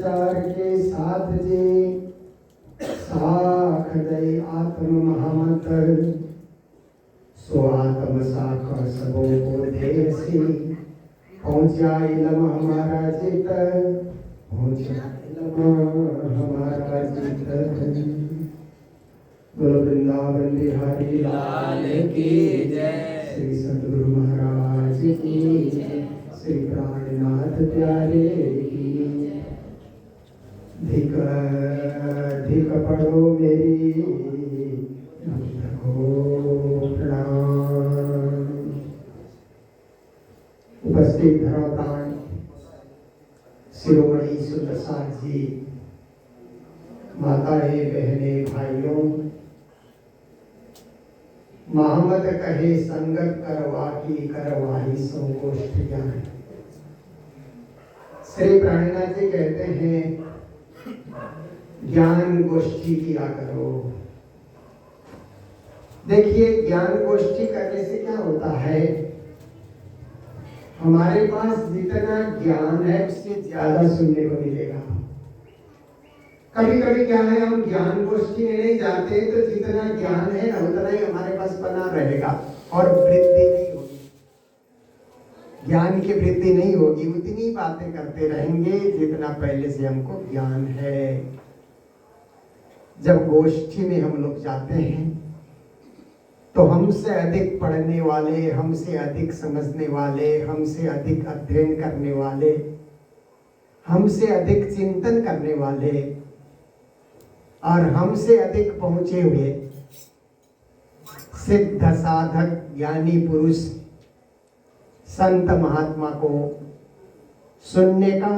विचार के साथ जे साख दई आत्म महामत सो आत्म साख सबो को देसी पहुंचा इलम हमारा चित पहुंचा इलम हमारा चित। बोलो वृंदावन बिहारी लाल की जय। श्री सद्गुरु महाराज की जय। श्री प्राणनाथ प्यारे की जय। धिक धिक पढ़ो मेरी नमन को प्रणाम। उपस्थित धर्मप्राण शिरोमणि सुंदरसार जी, माताएं बहने भाइयों, मोहम्मद कहे संगत करवा की करवाही संगोष्ठ ज्ञान। श्री प्राणनाथ जी कहते हैं ज्ञान गोष्ठी किया करो। देखिए, ज्ञान गोष्ठी करने से क्या होता है, हमारे पास जितना ज्ञान है उससे ज्यादा सुनने को मिलेगा। कभी कभी क्या है, हम ज्ञान गोष्ठी में नहीं जाते तो जितना ज्ञान है ना उतना ही हमारे पास बना रहेगा और वृद्धि नहीं होगी, ज्ञान की वृद्धि नहीं होगी। उतनी बातें करते रहेंगे जितना पहले से हमको ज्ञान है। जब गोष्ठी में हम लोग जाते हैं तो हमसे अधिक पढ़ने वाले, हमसे अधिक समझने वाले, हमसे अधिक अध्ययन करने वाले, हमसे अधिक चिंतन करने वाले और हमसे अधिक पहुंचे हुए सिद्ध साधक ज्ञानी पुरुष संत महात्मा को सुनने का,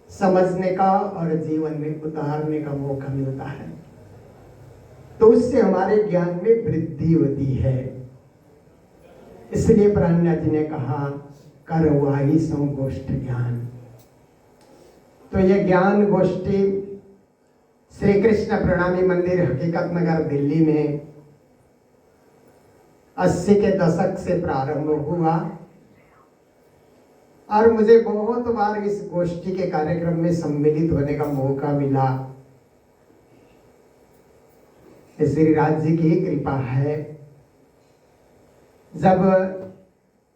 समझने का और जीवन में उतारने का मौका मिलता है, तो उससे हमारे ज्ञान में वृद्धि होती है। इसलिए प्राणनाथ जी ने कहा करवाही संगोष्ठ ज्ञान। तो यह ज्ञान गोष्ठी श्री कृष्ण प्रणामी मंदिर हकीकत नगर दिल्ली में 80 के दशक से प्रारंभ हुआ और मुझे बहुत बार इस गोष्ठी के कार्यक्रम में सम्मिलित होने का मौका मिला। श्री राज जी की कृपा है। जब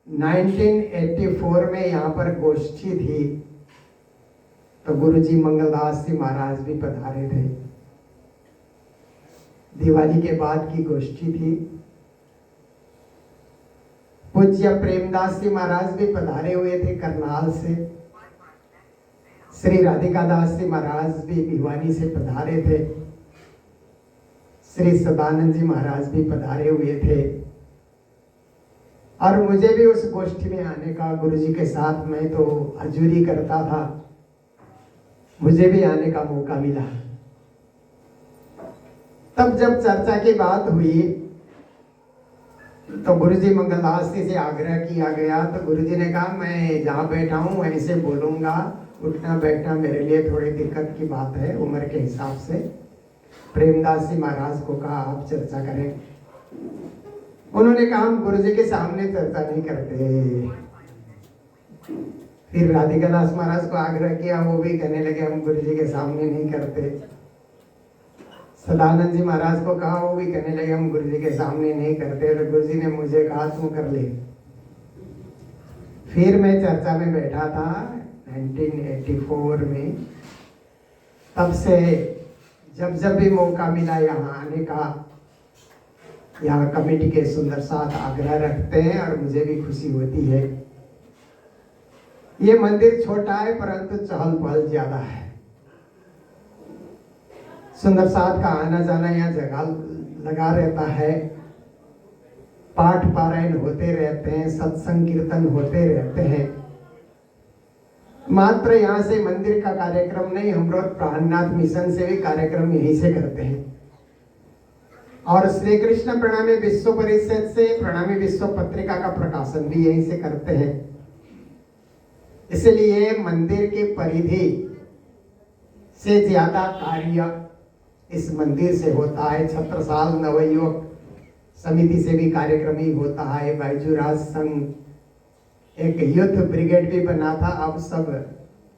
1984 में यहाँ पर गोष्ठी थी तो गुरुजी मंगलदास जी महाराज भी पधारे थे। दिवाली के बाद की गोष्ठी थी। पूज्य प्रेमदास जी महाराज भी पधारे हुए थे करनाल से। श्री राधिका दास जी महाराज भी भिवानी से पधारे थे। श्री सदानंद जी महाराज भी पधारे हुए थे और मुझे भी उस गोष्ठी में आने का, गुरुजी के साथ मैं तो हजूरी करता था, मुझे भी आने का मौका मिला। तब जब चर्चा की बात हुई तो गुरुजी मंगलदास जी से आग्रह किया गया, तो गुरुजी ने कहा मैं जहाँ बैठा हूँ ऐसे बोलूँगा, उठना बैठना मेरे लिए थोड़ी दिक्कत की बात है उम्र के हिसाब से। प्रेमदास जी महाराज को कहा आप चर्चा करें। उन्होंने कहा हम गुरुजी के सामने चर्चा नहीं करते। फिर राधिका दास महाराज को आग्रह किया, वो भी कहने लगे हम गुरुजी के सामने नहीं करते। सदानंद जी महाराज को कहा, वो भी कहने लगे हम गुरुजी के सामने नहीं करते। तो गुरुजी ने मुझे कहा तू कर ले। फिर मैं चर्चा में बैठा था 1984 में। तब से जब जब भी मौका मिला यहाँ आने का, यहाँ कमेटी के सुंदर साथ आग्रह रखते हैं और मुझे भी खुशी होती है। ये मंदिर छोटा है परंतु चहल पहल ज्यादा है। सुंदर साथ का आना जाना यहाँ जगह लगा रहता है, पाठ पारायण होते रहते हैं, सत्संग कीर्तन होते रहते हैं। मात्र यहाँ से मंदिर का कार्यक्रम नहीं, हम लोग प्राणनाथ मिशन से भी कार्यक्रम यहीं से करते हैं और श्री कृष्ण प्रणामी विश्व परिषद से प्रणामी विश्व पत्रिका का प्रकाशन भी यहीं से करते हैं। इसलिए मंदिर की परिधि से ज्यादा कार्य इस मंदिर से होता है। छत्रसाल नवयुवक समिति से भी कार्यक्रम ही होता है। बैजूराज संघ एक युद्ध ब्रिगेड भी बना था, अब सब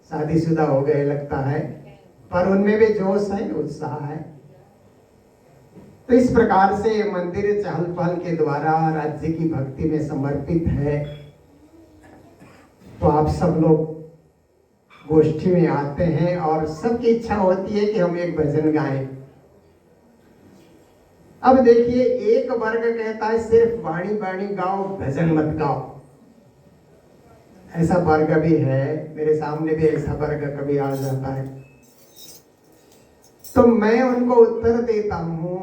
शादीशुदा हो गए लगता है, पर उनमें भी जोश है, उत्साह है। तो इस प्रकार से मंदिर चहल पहल के द्वारा राज्य की भक्ति में समर्पित है। तो आप सब लोग गोष्ठी में आते हैं और सबकी इच्छा होती है कि हम एक भजन गाएं। अब देखिए, एक वर्ग कहता है सिर्फ वाणी वाणी गाओ, भजन मत गाओ। ऐसा वर्ग भी है, मेरे सामने भी ऐसा वर्ग कभी आ जाता है। तो मैं उनको उत्तर देता हूं,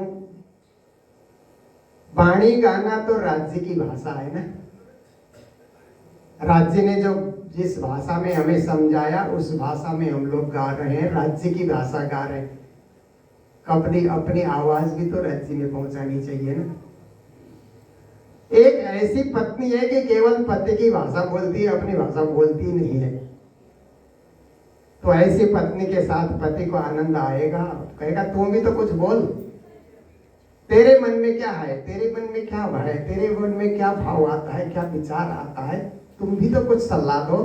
वाणी गाना तो राज्य की भाषा है ना। राज्य ने जो जिस भाषा में हमें समझाया उस भाषा में हम लोग गा रहे हैं, राज्य की भाषा गा रहे हैं। अपनी अपनी आवाज भी तो राज्य में पहुंचानी चाहिए ना। एक ऐसी पत्नी है कि केवल पति की भाषा बोलती है, अपनी भाषा बोलती नहीं है। तो ऐसी पत्नी के साथ पति को आनंद आएगा, कहेगा तू भी तो कुछ बोल, तेरे मन में क्या है, तेरे मन में क्या भय, तेरे मन में क्या भाव आता है, क्या विचार आता है, तुम भी तो कुछ सलाह दो,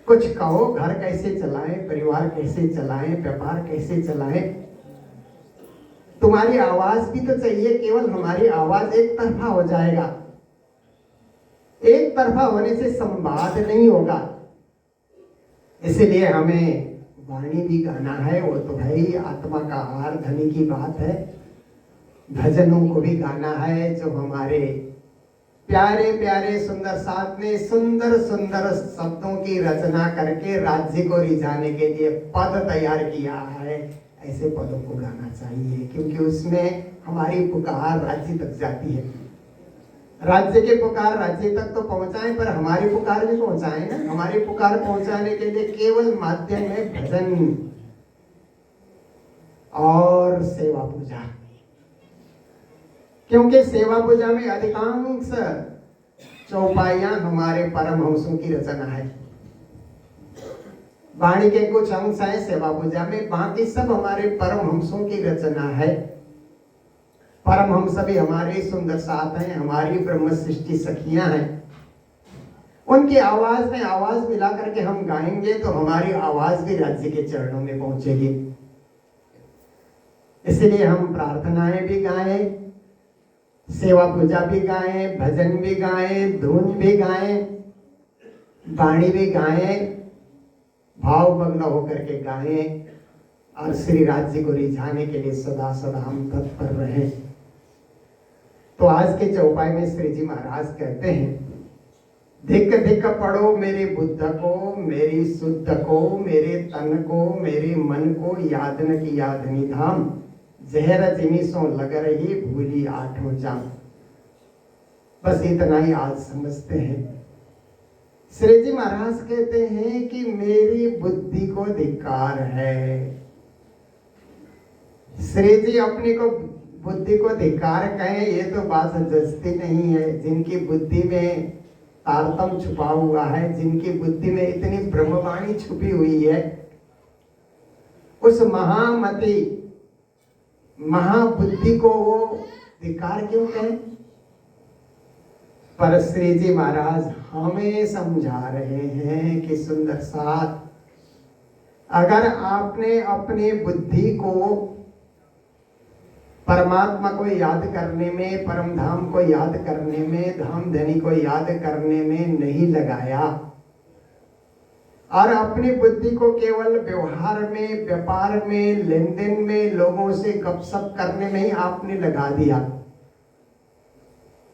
कुछ कहो। घर कैसे चलाएं, परिवार कैसे चलाएं, व्यापार कैसे चलाएं। तुम्हारी आवाज भी तो चाहिए। केवल हमारी आवाज एक तरफा हो जाएगा, एक तरफा होने से संवाद नहीं होगा। इसलिए हमें वाणी भी गाना है, वो तो भाई आत्मा का आहार, धनी की बात है। भजनों को भी गाना है, जो हमारे प्यारे प्यारे सुंदर साथ ने सुंदर सुंदर शब्दों की रचना करके राज्य को रिझाने के लिए पद तैयार किया है। ऐसे पदों को गाना चाहिए, क्योंकि उसमें हमारी पुकार राज्य तक जाती है। राज्य के पुकार राज्य तक तो पहुंचाएं, पर हमारी पुकार भी पहुंचाएं ना। हमारी पुकार पहुंचाने के लिए केवल माध्यम है भजन और सेवा पूजा। क्योंकि सेवा पूजा में अधिकांश चौपाइयां हमारे परमहंसों की रचना है। वाणी के कुछ अंश हैं सेवा पूजा में, बाकी सब हमारे परमहंसों की रचना है। परमहंस भी हमारे सुंदर साथ हैं, हमारी ब्रह्म सृष्टि सखियां हैं। उनकी आवाज में आवाज मिला करके हम गाएंगे तो हमारी आवाज भी राज्य के चरणों में पहुंचेगी। इसलिए हम प्रार्थनाएं भी गाएं, सेवा पूजा भी गाएं, भजन भी गाएं, धुन भी गाएं, वाणी भी गाएं, भावमग्न होकर के गाएं और श्री राज्य को रिझाने के लिए सदा सदा हम तत्पर रहें। तो आज के चौपाई में श्री जी महाराज कहते हैं, धिक धिक पढ़ो मेरे बुद्ध को, मेरी शुद्ध को, मेरे तन को, मेरे मन को, याद न की याद निधाम, जहर जिनिसों लग रही भूली आठों जाम। बस इतना ही आज समझते हैं। श्री जी महाराज कहते हैं कि मेरी बुद्धि को धिक्कार है। श्री जी अपनी को बुद्धि को धिक्कार कहें, ये तो बात जचती नहीं है। जिनकी बुद्धि में तारतम छुपा हुआ है, जिनकी बुद्धि में इतनी ब्रह्मवाणी छुपी हुई है, उस महामति महाबुद्धि को वो धिक्कार क्यों कहें? पर श्री जी महाराज हमें समझा रहे हैं कि सुंदर साथ, अगर आपने अपनी बुद्धि को परमात्मा को याद करने में, परम धाम को याद करने में, धाम धनी को याद करने में नहीं लगाया और अपनी बुद्धि को केवल व्यवहार में, व्यापार में, लेन देन में, लोगों से गपशप करने में ही आपने लगा दिया,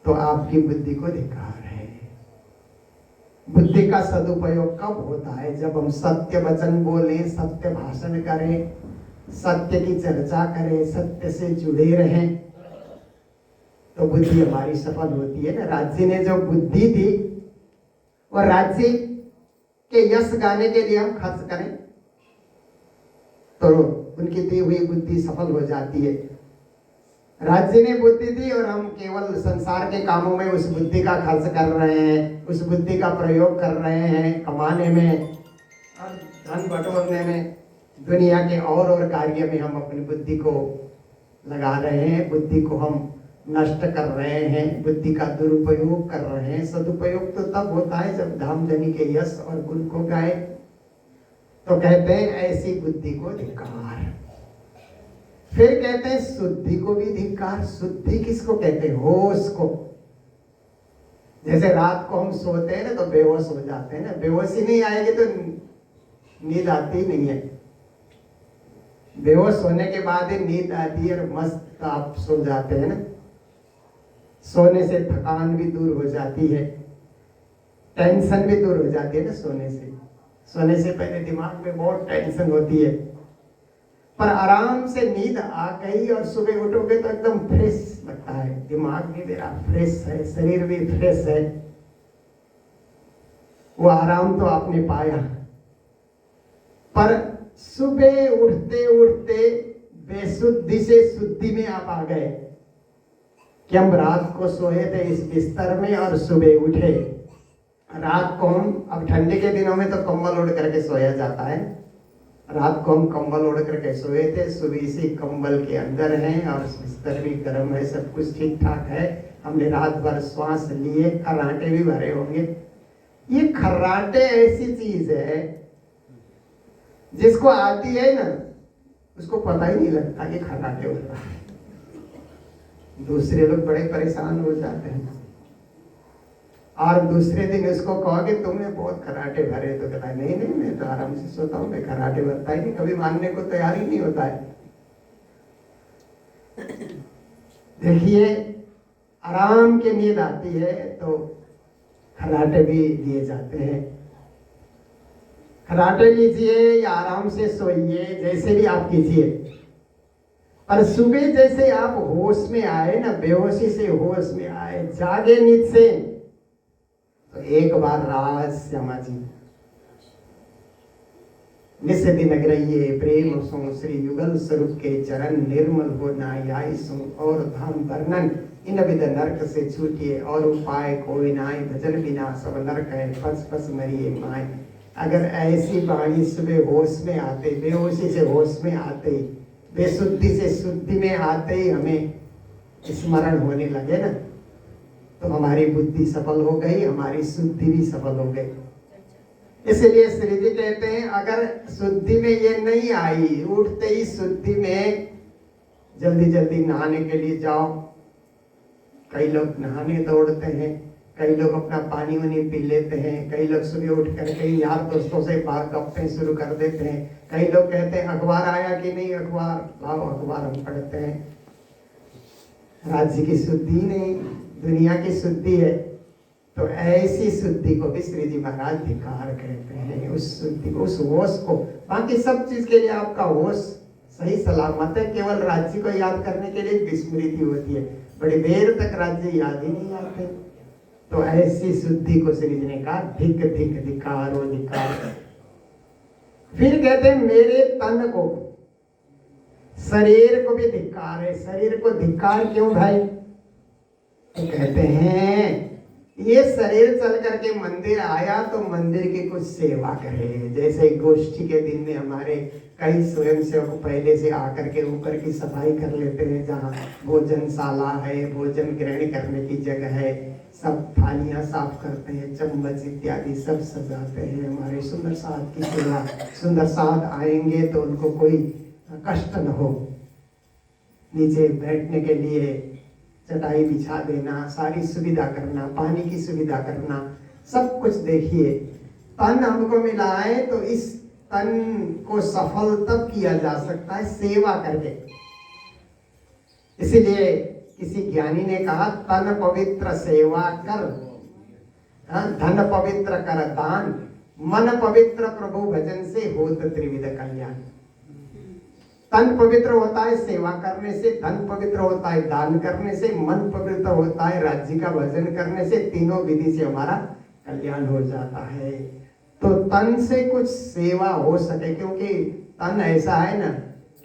तो आपकी बुद्धि को धिक्कार है। बुद्धि का सदुपयोग कब होता है? जब हम सत्य वचन बोलें, सत्य भाषण करें, सत्य की चर्चा करें, सत्य से जुड़े रहें, तो बुद्धि हमारी सफल होती है ना। राज्य ने जो बुद्धि दी, और राज्य के यश गाने के लिए हम खर्च करें तो उनकी दी हुई बुद्धि सफल हो जाती है। राज्य ने बुद्धि दी और हम केवल संसार के कामों में उस बुद्धि का खर्च कर रहे हैं, उस बुद्धि का प्रयोग कर रहे हैं, कमाने में और धन बटोरने में, दुनिया के और कार्य में हम अपनी बुद्धि को लगा रहे हैं, बुद्धि को हम नष्ट कर रहे हैं, बुद्धि का दुरुपयोग कर रहे हैं। सदुपयोग तो तब होता है जब धाम धनी के यश और गुण को गाए, तो कहते हैं ऐसी बुद्धि को धिक्कार। फिर कहते हैं शुद्धि को भी धिक्कार। शुद्धि किसको कहते हैं? होश को। जैसे रात को हम सोते हैं ना तो बेहोश हो जाते हैं ना, बेहोशी नहीं आएगी तो नींद आती नहीं है। बेहोश होने के बाद ही नींद आती है और मस्त आप सो जाते हैं ना। सोने से थकान भी दूर हो जाती है, टेंशन भी दूर हो जाती है ना सोने से। सोने से पहले दिमाग में बहुत टेंशन होती है, पर आराम से नींद आ गई और सुबह उठोगे तो एकदम फ्रेश लगता है। दिमाग भी मेरा फ्रेश है, शरीर भी फ्रेश है। वो आराम तो आपने पाया। पर सुबह उठते उठते बेसुद्धि से शुद्धि में आप आ गए कि हम रात को सोए थे इस बिस्तर में और सुबह उठे। रात को हम, अब ठंडे के दिनों में तो कंबल ओढ़ करके सोया जाता है, रात को हम कंबल ओढ़ करके सोए थे, सुबह इसी कंबल के अंदर हैं और बिस्तर भी गर्म है, सब कुछ ठीक ठाक है। हमने रात भर श्वास लिए, खर्राटे भी भरे होंगे। ये खर्राटे ऐसी चीज है जिसको आती है ना उसको पता ही नहीं लगता कि खर्राटे हो रहा है। दूसरे लोग बड़े परेशान हो जाते हैं और दूसरे दिन उसको कहो कि तुमने बहुत खर्राटे भरे, तो कहता है नहीं नहीं मैं तो आराम से सोता हूँ, मैं खर्राटे भरता ही नहीं। कभी मानने को तैयार ही नहीं होता है। देखिए, आराम की नींद आती है तो खर्राटे भी दिए जाते हैं। खर्राटे लीजिए या आराम से सोइए, जैसे भी आप कीजिए। पर सुबह जैसे आप होश में आए ना, बेहोशी से होश में आए, जागे नींद से, तो एक बार राज श्यामा जी निस दिन अग्रहिए प्रेम सो श्री युगल स्वरूप के चरण निर्मल हो नाई सो और धाम वर्णन इन विद नरक से छूटिए और उपाय कोई नाय भजन बिना सब नरक है फस फस मरिए माय। अगर ऐसी वाणी सुबह होश में आते, बेहोशी से होश में आते, बेशुद्धि से शुद्धि में आते ही हमें स्मरण होने लगे ना, तो हमारी बुद्धि सफल हो गई, हमारी शुद्धि भी सफल हो गई। इसलिए श्री जी कहते हैं अगर शुद्धि में ये नहीं आई, उठते ही शुद्धि में जल्दी जल्दी नहाने के लिए जाओ। कई लोग नहाने दौड़ते हैं, कई लोग अपना पानी वानी पी लेते हैं, कई लोग सुबह उठ करके यार दोस्तों से बात गप्पे शुरू कर देते हैं। कई लोग कहते हैं अखबार आया कि नहीं, अखबार लाओ, अखबार हम पढ़ते हैं। राज्य की शुद्धि नहीं, दुनिया की शुद्धि है। तो ऐसी शुद्धि को भी श्री जी महाराज धिक्कार कहते हैं। उस शुद्धि को, उस होश को, बाकी सब चीज के लिए आपका होश सही सलामत है, केवल राज्य को याद करने के लिए विस्मृति होती है, बड़ी देर तक राज्य याद ही नहीं आते। तो ऐसी शुद्धि को श्री जी ने कहा धिक धिक धिक्कारो धिक्कार। फिर कहते हैं मेरे तन को, शरीर को भी धिक्कार है। शरीर को धिक्कार क्यों भाई? तो कहते हैं ये शरीर चल करके मंदिर आया तो मंदिर की कुछ सेवा करे। जैसे गोष्ठी के दिन में हमारे कई स्वयंसेवक पहले से आकर के ऊपर की सफाई कर लेते हैं, जहाँ भोजनशाला है, भोजन ग्रहण करने की जगह है, सब थालियां साफ करते हैं, चम्मच इत्यादि सब सजाते हैं। हमारे सुंदर साथ की सेवा, सुंदर साथ आएंगे तो उनको कोई कष्ट न हो, नीचे बैठने के लिए चटाई बिछा देना, सारी सुविधा करना, पानी की सुविधा करना, सब कुछ। देखिए तन हमको मिला है तो इस तन को सफल तब किया जा सकता है सेवा करके। इसीलिए किसी ज्ञानी ने कहा तन पवित्र सेवा कर, धन पवित्र कर दान, मन पवित्र प्रभु भजन से होत त्रिविध कल्याण। तन पवित्र होता है सेवा करने से, धन पवित्र होता है दान करने से, मन पवित्र होता है राज्य का भजन करने से। तीनों विधि से हमारा कल्याण हो जाता है। तो तन से कुछ सेवा हो सके, क्योंकि तन ऐसा है ना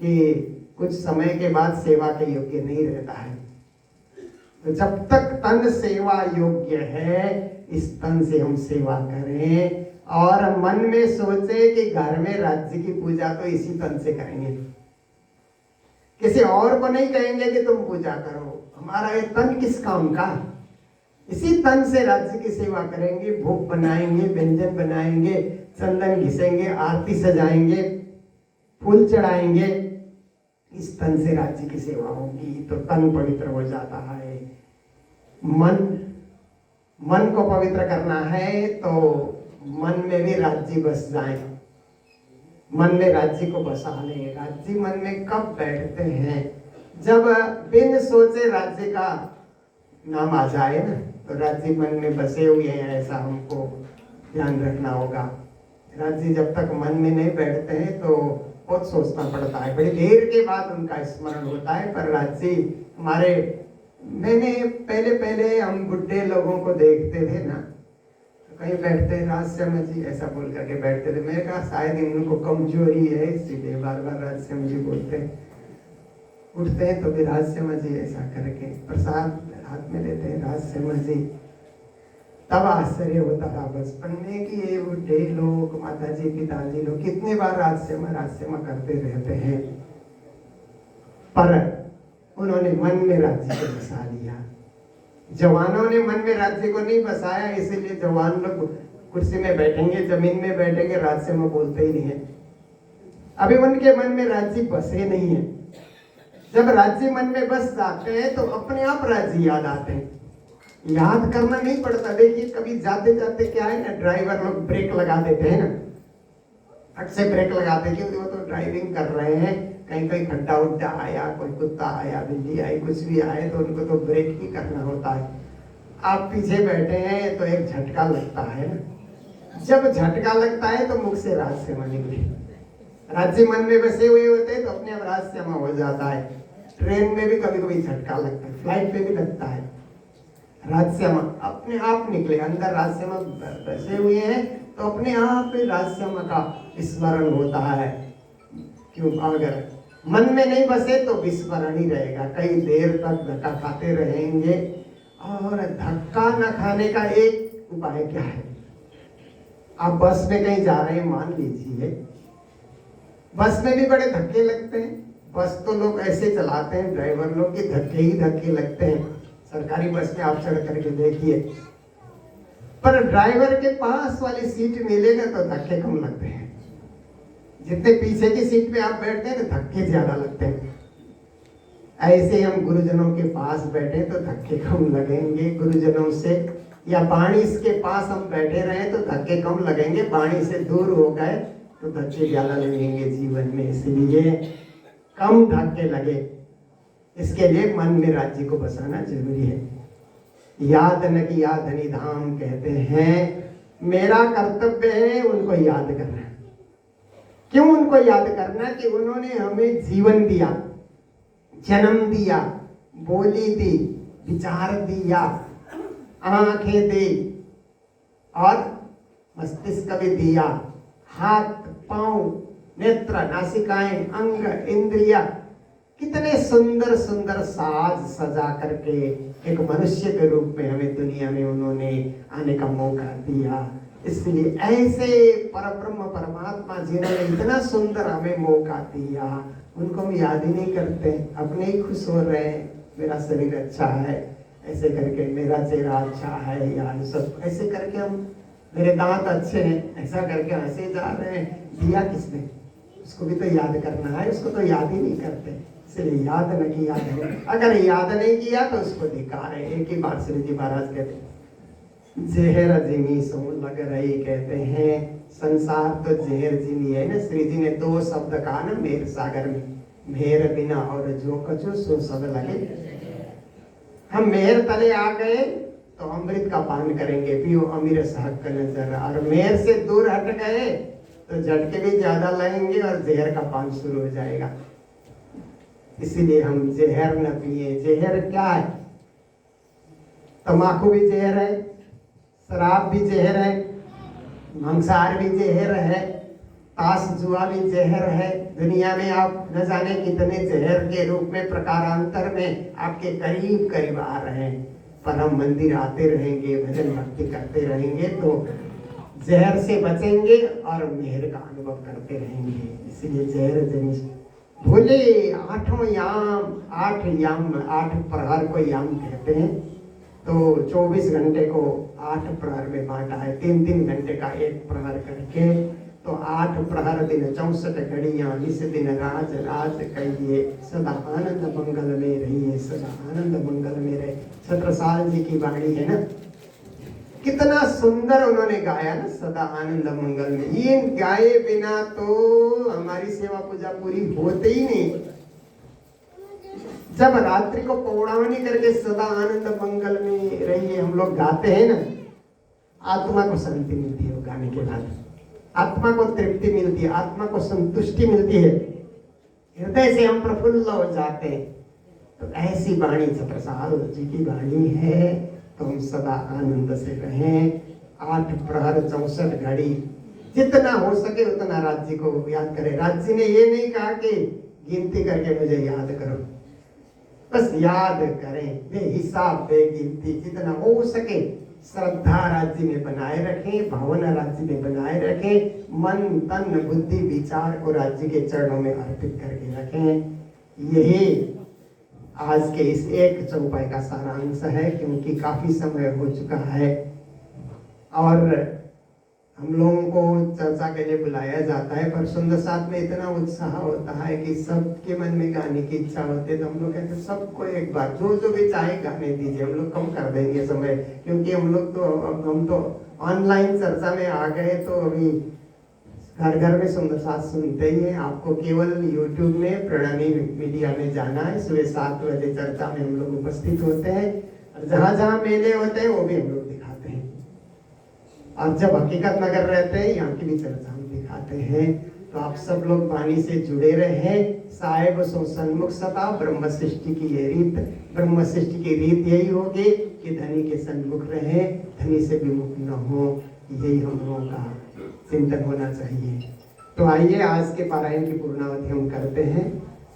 कि कुछ समय के बाद सेवा के योग्य नहीं रहता है। तो जब तक तन सेवा योग्य है, इस तन से हम सेवा करें और मन में सोचे कि घर में राज्य की पूजा तो इसी तन से करेंगे, किसी और को नहीं कहेंगे कि तुम पूजा करो। हमारा ये तन किस काम का? इसी तन से राज्य की सेवा करेंगे, भोग बनाएंगे, व्यंजन बनाएंगे, चंदन घिसेंगे, आरती सजाएंगे, फूल चढ़ाएंगे, इस तन से राज्य की सेवा होगी तो तन पवित्र हो जाता है। मन को पवित्र करना है तो मन में भी राज्य बस जाए, मन में राज्य को बसा ले। राज्य मन में कब बैठते हैं? जब बिन सोचे राज्य का नाम आ जाए ना, तो राज्य मन में बसे हुए हैं ऐसा हमको ध्यान रखना होगा। राज्य जब तक मन में नहीं बैठते हैं तो बहुत सोचना पड़ता है, बड़ी देर के बाद उनका स्मरण होता है। पर राज्य हमारे, मैंने पहले हम बुढ़े लोगों को देखते थे ना, तो कहीं बैठते राजश्याम जी ऐसा बोल करके बैठते थे। मैंने कहा शायद इनको कमजोरी है इसीलिए बार बार राजश्याम जी बोलते हैं। उठते हैं तो भी राजश्याम जी ऐसा करके प्रसाद हाथ में लेते हैं राजश्याम जी। तब आश्चर्य होता था बचपन में कि ये बुढ़े लोग, माता जी पिताजी लोग कितने बार राजश्याम करते रहते हैं, पर उन्होंने मन में राज्य को बसा लिया। जवानों ने मन में राज्य को नहीं बसाया, इसीलिए जवान लोग कुर्सी में बैठेंगे, जमीन में बैठेंगे, राजश्याम बोलते ही नहीं है। अभी उनके मन में राज्य बसे नहीं है। जब राज्य मन में बस जाते हैं तो अपने आप राज्य याद आते हैं, याद करना नहीं पड़ता। देखिए कभी जाते जाते क्या है ना, ड्राइवर लोग ब्रेक लगा देते हैं ना, फट से ब्रेक लगाते हैं क्योंकि वो तो ड्राइविंग कर रहे हैं। कहीं कहीं खड्डा उड्डा आया, कोई कुत्ता आया, बिल्ली आई, कुछ भी आए तो उनको तो ब्रेक ही करना होता है। आप पीछे बैठे हैं तो एक झटका लगता है ना, जब झटका लगता है तो मुख से राजश्याम निकले। राज्य मन में बसे हुए होते हैं तो अपने आप राजश्याम हो जाता है। ट्रेन में भी कभी कभी झटका लगता है, फ्लाइट पे भी लगता है, राजश्याम अपने आप निकले। अंदर राजश्याम बसे हुए हैं तो अपने आप राजश्याम का स्मरण होता है। क्यों? अगर मन में नहीं बसे तो विस्मरण ही रहेगा, कई देर तक धक्का खाते रहेंगे। और धक्का न खाने का एक उपाय क्या है? आप बस में कहीं जा रहे हैं, मान लीजिए बस में भी बड़े धक्के लगते हैं। बस तो लोग ऐसे चलाते हैं ड्राइवर लोग कि धक्के ही धक्के लगते हैं। सरकारी बस में आप चढ़ करके देखिए, पर ड्राइवर के पास वाली सीट मिले ना तो धक्के कम लगते हैं। जितने पीछे की सीट पे आप बैठते हैं तो धक्के ज्यादा लगते हैं। ऐसे हम गुरुजनों के पास बैठे तो धक्के कम लगेंगे गुरुजनों से, या बाणी के पास हम बैठे रहे तो धक्के कम लगेंगे। बाणी से दूर हो गए तो धक्के ज्यादा लगेंगे जीवन में। इसलिए कम धक्के लगे, इसके लिए मन में राज्य को बसाना जरूरी है। याद न किया धनी धाम कहते हैं, मेरा कर्तव्य है उनको याद करना। क्यों उनको याद करना? कि उन्होंने हमें जीवन दिया, जन्म दिया, बोली दी, विचार दिया, आंखें दी और मस्तिष्क भी दिया, हाथ पांव नेत्र नासिकाएं अंग इंद्रिया, कितने सुंदर सुंदर साज सजा करके एक मनुष्य के रूप में हमें दुनिया में उन्होंने आने का मौका दिया। इसलिए ऐसे परब्रह्म परमात्मा जिन्होंने इतना सुंदर हमें मौका दिया, उनको हम याद ही नहीं करते। अपने ही खुश हो रहे हैं, मेरा शरीर अच्छा है ऐसे करके, मेरा चेहरा अच्छा है यार, सब ऐसे करके हम, मेरे दांत अच्छे हैं ऐसा करके हंसे जा रहे हैं। दिया किसने? उसको भी तो याद करना है, उसको तो याद ही नहीं करते। इसलिए याद न किया है, अगर याद नहीं किया तो उसको धिक्कार है। एक ही बात श्री जी महाराज कहते हैं, जहर जिमी सो लग रही, कहते हैं संसार तो जहर जिमी है ना। श्री जी ने दो शब्द कहा ना मेर सागर में, मेर बिना और जो कछु सो सब लगे। हम मेहर तले आ गए तो अमृत का पान करेंगे, पियो अमीर साहब का नजर। और मेहर से दूर हट गए तो झटके भी ज्यादा लगेंगे और जहर का पान शुरू हो जाएगा। इसीलिए हम जहर न पिए। जहर क्या है? तंबाकू भी जहर है, शराब भी जहर है, मांसाहार भी जहर है, ताश जुआ भी जहर है। दुनिया में आप न जाने कितने जहर के रूप में प्रकारांतर में आपके करीब करीब आ रहे हैं। पर हम मंदिर आते रहेंगे, भजन भक्ति करते रहेंगे तो जहर से बचेंगे और मेहर का अनुभव करते रहेंगे। इसलिए जहर जनिश भूले आठों याम, आठ याम, आठ प्रहर को याम कहते हैं। तो 24 घंटे को 8 प्रहर में बांटा है, 3-3 घंटे का एक प्रहर करके। तो 8 प्रहर दिन 64 घड़ियां, इस दिन राज राज कहिए, सदा आनंद मंगल में रहिए, सदा आनंद मंगल में रहे। छत्रसाल जी की वाणी है ना, कितना सुंदर उन्होंने गाया ना, सदा आनंद मंगल में। ये गाए बिना तो हमारी सेवा पूजा पूरी होते ही नहीं। जब रात्रि को पौड़ावनी करके सदा आनंद मंगल में रहिए हम लोग गाते हैं ना, आत्मा को शांति मिलती है वो गाने के बाद, आत्मा को तृप्ति मिलती है, आत्मा को संतुष्टि मिलती है, हृदय से हम प्रफुल्ल हो जाते हैं। तो ऐसी वाणी छत्रसाल जी की वाणी है, तो हम सदा आनंद से रहें। 8 प्रहर 64 घड़ी, जितना हो सके उतना राज्य को याद करें। राज्य ने ये नहीं कहा कि गिनती करके मुझे याद करो, बस याद करें बेहिसाब बेगिनती, जितना हो सके श्रद्धा राज्य में बनाए रखें, भावना राज्य में बनाए रखें, मन तन बुद्धि विचार को राज्य के चरणों में अर्पित करके रखें। यही आज के इस एक चौपाई का सारांश है, क्योंकि काफी समय हो चुका है और हम लोगों को चर्चा के लिए बुलाया जाता है, पर सुंदर साथ में इतना उत्साह होता है कि सबके मन में गाने की इच्छा होती है। तो हम लोग कहते हैं सबको एक बार जो जो भी चाहे गाने दीजिए, हम लोग कम कर देंगे समय, क्योंकि हम तो ऑनलाइन चर्चा में आ गए। तो अभी घर घर में सुंदर साथ सुनते ही हैं। आपको केवल YouTube में प्रणामी मीडिया में जाना है। सुबह 7 बजे चर्चा में हम लोग उपस्थित होते हैं, और जहाँ जहाँ मेले होते हैं वो भी हम लोग दिखाते हैं, और जब हकीकत नगर रहते हैं यहाँ की भी चर्चा हम दिखाते हैं। तो आप सब लोग वाणी से जुड़े रहे। साहेब सो सन्मुख सदा, ब्रह्म सृष्टि की ये रीत, ब्रह्म सृष्टि की रीत यही होगी कि धनी के सन्मुख रहे, धनी से विमुख न हो। यही हम लोगों का चिंतन होना चाहिए। तो आइए आज के पारायण की पूर्णावधि हम करते हैं।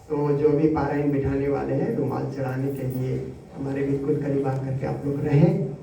तो जो भी पारायण बिठाने वाले हैं रुमाल चढ़ाने के लिए हमारे बिल्कुल करीब आकर के आप लोग रहें।